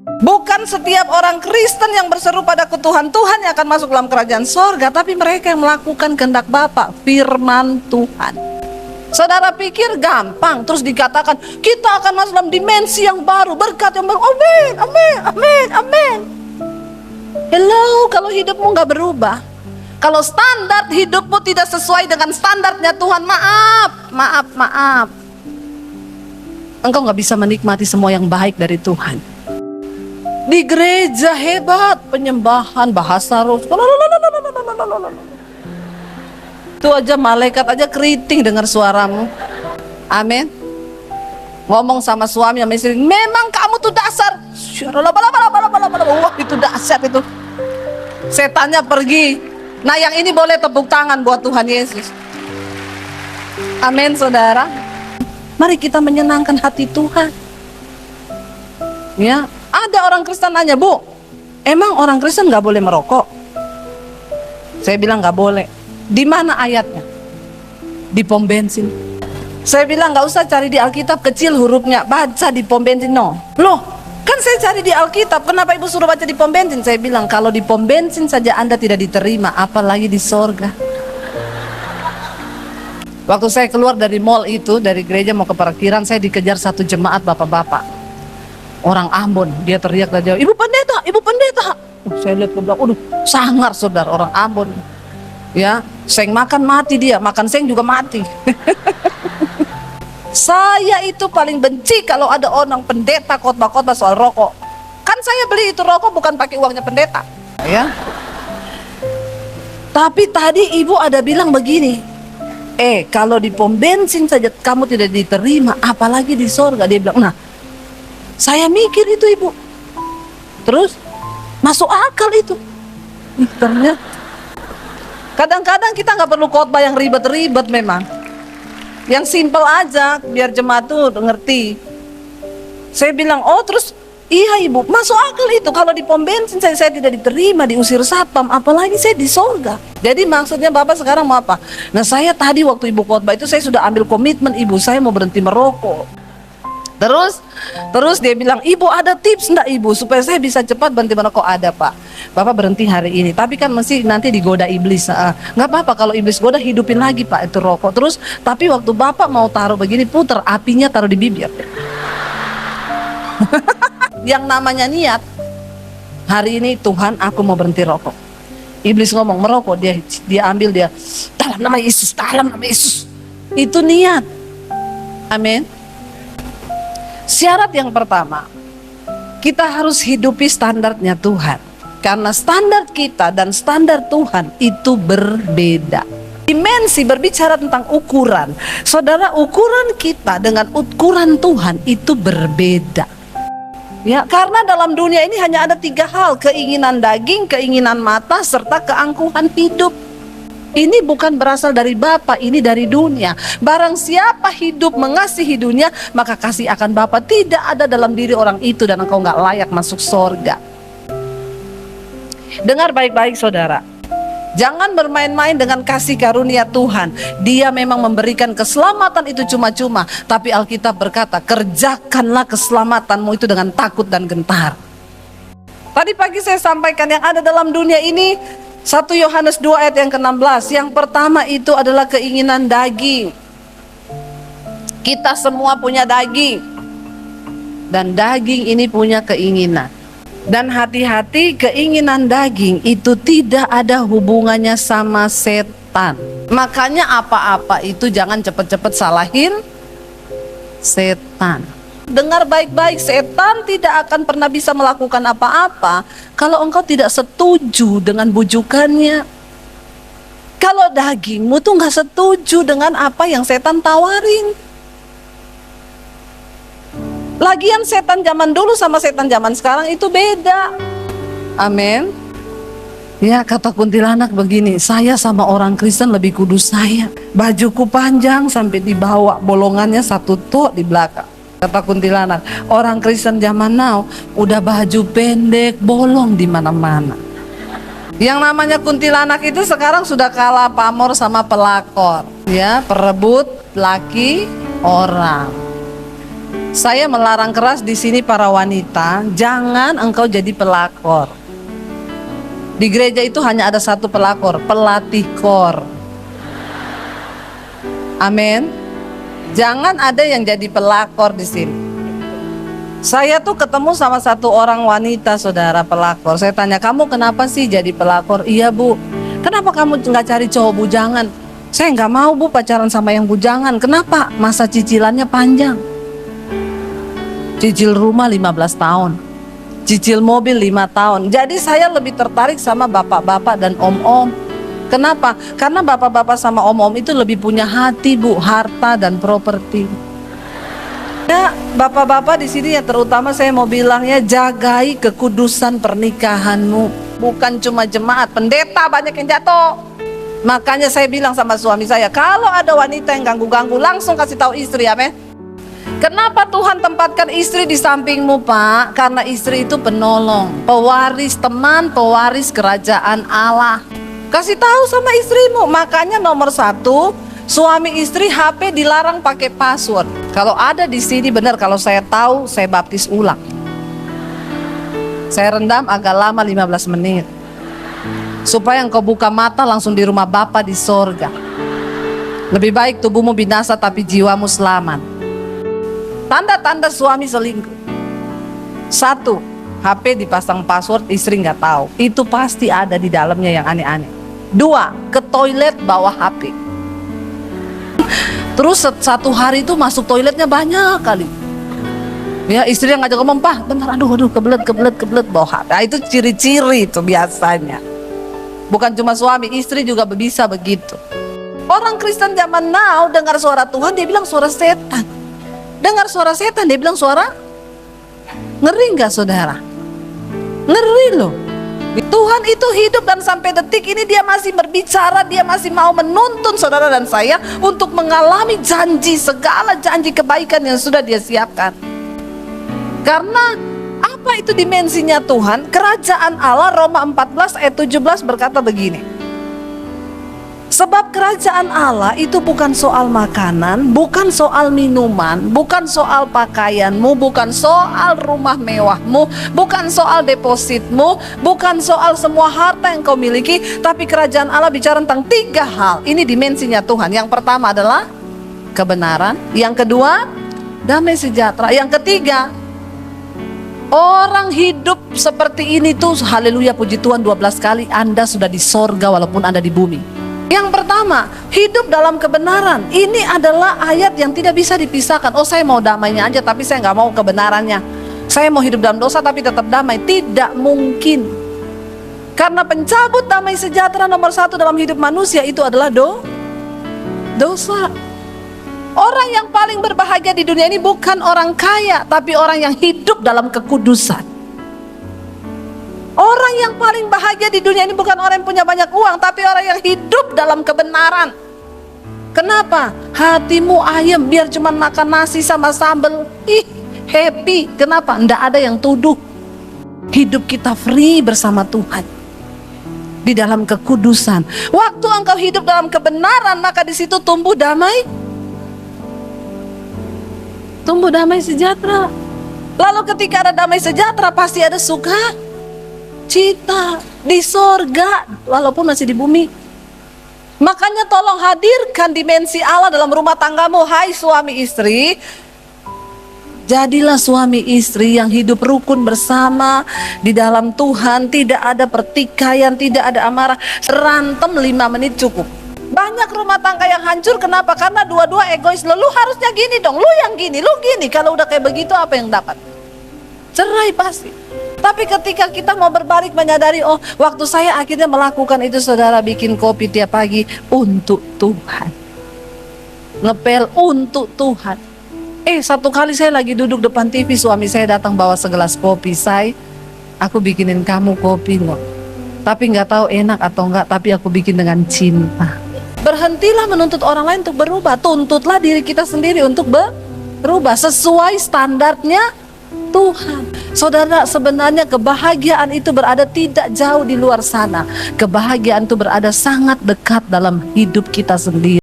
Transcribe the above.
Bukan setiap orang Kristen yang berseru padaku Tuhan, Tuhan yang akan masuk dalam kerajaan sorga, tapi mereka yang melakukan kehendak Bapa, firman Tuhan. Saudara pikir gampang, terus dikatakan kita akan masuk dalam dimensi yang baru, berkat yang baru. Amin, amin, amin, amin. Hello, kalau hidupmu gak berubah, kalau standar hidupmu tidak sesuai dengan standarnya Tuhan, maaf, engkau gak bisa menikmati semua yang baik dari Tuhan. Di gereja hebat, penyembahan, bahasa roh, itu aja malaikat aja keriting dengar suaramu. Amin. Ngomong sama suami sama istri, memang kamu tuh dasar. Wah, itu dahsyat itu. Setannya pergi. Nah, yang ini boleh tepuk tangan buat Tuhan Yesus. Amin, saudara. Mari kita menyenangkan hati Tuhan. Ya, ada orang Kristen nanya, Bu, emang orang Kristen nggak boleh merokok? Saya bilang nggak boleh. Di mana ayatnya? Di pom bensin. Saya bilang nggak usah cari di Alkitab kecil hurufnya, baca di pom bensin. No, loh, kan saya cari di Alkitab. Kenapa ibu suruh baca di pom bensin? Saya bilang kalau di pom bensin saja Anda tidak diterima, apalagi di sorga. Waktu saya keluar dari mall itu, dari gereja mau ke parkiran, saya dikejar satu jemaat bapak-bapak, orang Ambon. Dia teriak dari jauh, ibu pendeta, ibu pendeta. Saya lihat ke belakang, sangar saudara, orang Ambon. Ya, seng makan mati dia, makan seng juga mati. Saya itu paling benci kalau ada orang pendeta khotbah-khotbah soal rokok. Kan saya beli itu rokok bukan pakai uangnya pendeta, ya. Tapi tadi ibu ada bilang begini, kalau di pom bensin saja kamu tidak diterima, apalagi di sorga. Dia bilang, nah, saya mikir itu ibu. Terus masuk akal itu. Ternyata kadang-kadang kita nggak perlu khotbah yang ribet-ribet memang. Yang simple aja, biar jemaat tuh ngerti. Saya bilang, oh terus, iya ibu, masuk akal itu. Kalau di pom bensin saya tidak diterima, diusir satpam, apalagi saya di sorga. Jadi maksudnya Bapak sekarang mau apa? Nah, saya tadi waktu ibu khotbah itu saya sudah ambil komitmen, ibu saya mau berhenti merokok. Terus dia bilang, ibu ada tips enggak ibu supaya saya bisa cepat berhenti merokok? Ada Pak, Bapak berhenti hari ini, tapi kan mesti nanti digoda iblis. Nggak apa-apa kalau iblis goda, hidupin lagi Pak itu rokok. Terus tapi waktu Bapak mau taruh begini, puter apinya, taruh di bibir. Yang namanya niat, hari ini Tuhan aku mau berhenti rokok. Iblis ngomong merokok, dia ambil, dia dalam nama Yesus, dalam nama Yesus. Itu niat. Amin. Syarat yang pertama, kita harus hidupi standarnya Tuhan. Karena standar kita dan standar Tuhan itu berbeda. Dimensi berbicara tentang ukuran. Saudara, ukuran kita dengan ukuran Tuhan itu berbeda. Ya, karena dalam dunia ini hanya ada 3 hal, keinginan daging, keinginan mata, serta keangkuhan hidup. Ini bukan berasal dari Bapa, ini dari dunia. Barang siapa hidup mengasihi dunia, maka kasih akan Bapa tidak ada dalam diri orang itu, dan engkau gak layak masuk sorga. Dengar baik-baik saudara, jangan bermain-main dengan kasih karunia Tuhan. Dia memang memberikan keselamatan itu cuma-cuma, tapi Alkitab berkata, kerjakanlah keselamatanmu itu dengan takut dan gentar. Tadi pagi saya sampaikan yang ada dalam dunia ini, 1 Yohanes 2 ayat yang ke-16. Yang pertama itu adalah keinginan daging. Kita semua punya daging, dan daging ini punya keinginan. Dan hati-hati, keinginan daging itu tidak ada hubungannya sama setan. Makanya apa-apa itu jangan cepet-cepet salahin setan. Dengar baik-baik, setan tidak akan pernah bisa melakukan apa-apa kalau engkau tidak setuju dengan bujukannya. Kalau dagingmu tuh gak setuju dengan apa yang setan tawarin. Lagian setan zaman dulu sama setan zaman sekarang itu beda. Amin. Ya, kata kuntilanak begini, saya sama orang Kristen lebih kudus saya. Bajuku panjang sampai dibawa bolongannya 1 tok di belakang. Kata kuntilanak, orang Kristen zaman now udah baju pendek, bolong di mana-mana. Yang namanya kuntilanak itu sekarang sudah kalah pamor sama pelakor, ya, perebut laki orang. Saya melarang keras di sini para wanita, jangan engkau jadi pelakor. Di gereja itu hanya ada satu pelakor, pelatih kor. Amin. Jangan ada yang jadi pelakor di sini. Saya tuh ketemu sama satu orang wanita, saudara, pelakor. Saya tanya, kamu kenapa sih jadi pelakor? Iya bu. Kenapa kamu nggak cari cowok bujangan? Saya nggak mau bu pacaran sama yang bujangan. Kenapa? Masa cicilannya panjang. Cicil rumah 15 tahun. Cicil mobil 5 tahun. Jadi saya lebih tertarik sama bapak-bapak dan om-om. Kenapa? Karena bapak-bapak sama om-om itu lebih punya hati bu, harta dan properti. Ya, bapak-bapak di sini ya, terutama saya mau bilangnya, jagai kekudusan pernikahanmu. Bukan cuma jemaat, pendeta banyak yang jatuh. Makanya saya bilang sama suami saya, kalau ada wanita yang ganggu-ganggu, langsung kasih tahu istri, amin. Kenapa Tuhan tempatkan istri di sampingmu, Pak? Karena istri itu penolong, pewaris teman, pewaris kerajaan Allah. Kasih tahu sama istrimu. Makanya nomor 1, suami istri HP dilarang pakai password. Kalau ada di sini benar, kalau saya tahu saya baptis ulang. Saya rendam agak lama 15 menit. Supaya engkau buka mata langsung di rumah Bapa di sorga. Lebih baik tubuhmu binasa tapi jiwamu selamat. Tanda-tanda suami selingkuh. 1, HP dipasang password, istri nggak tahu. Itu pasti ada di dalamnya yang aneh-aneh. 2, ke toilet bawa HP. Terus satu hari itu masuk toiletnya banyak kali. Ya, istri yang ngajak ngomong, "Pak, bentar, aduh, kebelet bawa HP." Nah, itu ciri-ciri itu biasanya. Bukan cuma suami, istri juga bisa begitu. Orang Kristen zaman now dengar suara Tuhan, dia bilang suara setan. Dengar suara setan, dia bilang suara. Ngeri nggak saudara? Ngeri loh. Tuhan itu hidup dan sampai detik ini dia masih berbicara, dia masih mau menuntun saudara dan saya untuk mengalami janji, segala janji kebaikan yang sudah dia siapkan. Karena apa itu dimensinya Tuhan? Kerajaan Allah, Roma 14 ayat 17 berkata begini. Sebab kerajaan Allah itu bukan soal makanan, bukan soal minuman, bukan soal pakaianmu, bukan soal rumah mewahmu, bukan soal depositmu, bukan soal semua harta yang kau miliki. Tapi kerajaan Allah bicara tentang 3 hal. Ini dimensinya Tuhan. Yang pertama adalah kebenaran. Yang kedua, damai sejahtera. Yang ketiga, orang hidup seperti ini tuh, haleluya, puji Tuhan, 12 kali Anda sudah di sorga walaupun Anda di bumi. Yang pertama, hidup dalam kebenaran. Ini adalah ayat yang tidak bisa dipisahkan. Oh, saya mau damainya aja tapi saya nggak mau kebenarannya. Saya mau hidup dalam dosa tapi tetap damai. Tidak mungkin. Karena pencabut damai sejahtera nomor 1 dalam hidup manusia itu adalah dosa. Orang yang paling berbahagia di dunia ini bukan orang kaya, tapi orang yang hidup dalam kekudusan. Orang yang paling bahagia di dunia ini bukan orang yang punya banyak uang, tapi orang yang hidup dalam kebenaran. Kenapa? Hatimu ayem, biar cuma makan nasi sama sambal, happy. Kenapa? Nggak ada yang tuduh. Hidup kita free bersama Tuhan di dalam kekudusan. Waktu engkau hidup dalam kebenaran, maka di situ tumbuh damai. Tumbuh damai sejahtera. Lalu ketika ada damai sejahtera, pasti ada suka cita di sorga walaupun masih di bumi. Makanya tolong hadirkan dimensi Allah dalam rumah tanggamu. Hai suami istri, jadilah suami istri yang hidup rukun bersama di dalam Tuhan. Tidak ada pertikaian, tidak ada amarah. Rantem 5 menit cukup. Banyak rumah tangga yang hancur, kenapa? Karena dua-dua egois. Lu harusnya gini dong, lu yang gini, lu gini. Kalau udah kayak begitu apa yang dapat? Cerai pasti. Tapi ketika kita mau berbalik menyadari, oh waktu saya akhirnya melakukan itu, saudara, bikin kopi tiap pagi untuk Tuhan, ngepel untuk Tuhan. Satu kali saya lagi duduk depan TV, suami saya datang bawa segelas kopi. Aku bikinin kamu kopi loh, tapi nggak tahu enak atau enggak, tapi aku bikin dengan cinta. Berhentilah menuntut orang lain untuk berubah, tuntutlah diri kita sendiri untuk berubah sesuai standarnya Tuhan. Saudara, sebenarnya kebahagiaan itu berada tidak jauh di luar sana. Kebahagiaan itu berada sangat dekat dalam hidup kita sendiri.